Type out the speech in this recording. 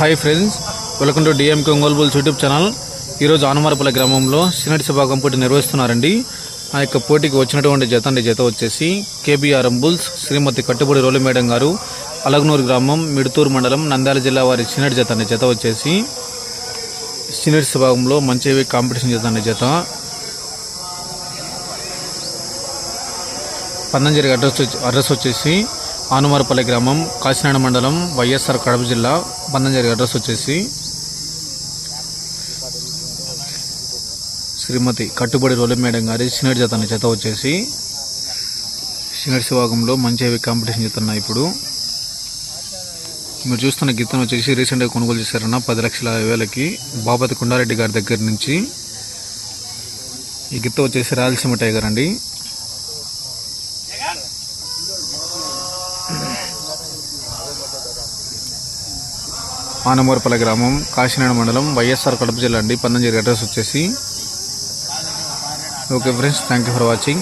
Hi friends, welcome to DMK Ongole bulls YouTube channel. ఈరోజు ఆనమారపల్లి గ్రామంలో సినెట్స్ విభాగం పోటీ నిర్వహిస్తున్నారండి. ఆ యొక్క పోటీకి వచ్చినటువంటి జత వచ్చేసి కేబీఆర్ఎం బుల్స్ శ్రీమతి కట్టుబడి రోలి మేడం గారు, అలగనూరు గ్రామం, మిడుతూరు మండలం, నంద్యాల జిల్లా వారి సినెట్ జత వచ్చేసి సినెట్స్ విభాగంలో మంచి కాంపిటీషన్ జత పందంజరి అడ్రస్ వచ్చేసి ఆనుమారపల్లి గ్రామం, కాశీనాడ మండలం, వైఎస్ఆర్ కడప జిల్లా. పందంజరి అడ్రస్ వచ్చేసి శ్రీమతి కట్టుబడి రోలి మేడం గారి సినెట్ జత వచ్చేసి సినెట్స్ విభాగంలో మంచి కాంపిటీషన్ జరుగుతున్నాయి. ఇప్పుడు మీరు చూస్తున్న గిత్తను వచ్చేసి రీసెంట్గా కొనుగోలు చేశారన్న 10,50,000కి బాపతి కుండారెడ్డి గారి దగ్గర నుంచి. ఈ గిత్త వచ్చేసి రాయలసీమ టైగర్ అండి. ఆనమూరపల్లి గ్రామం, కాశీనాడ మండలం, వైఎస్ఆర్ కడప జిల్లా అండి. పందంజరి అడ్రస్ వచ్చేసి. Okay friends, thank you for watching.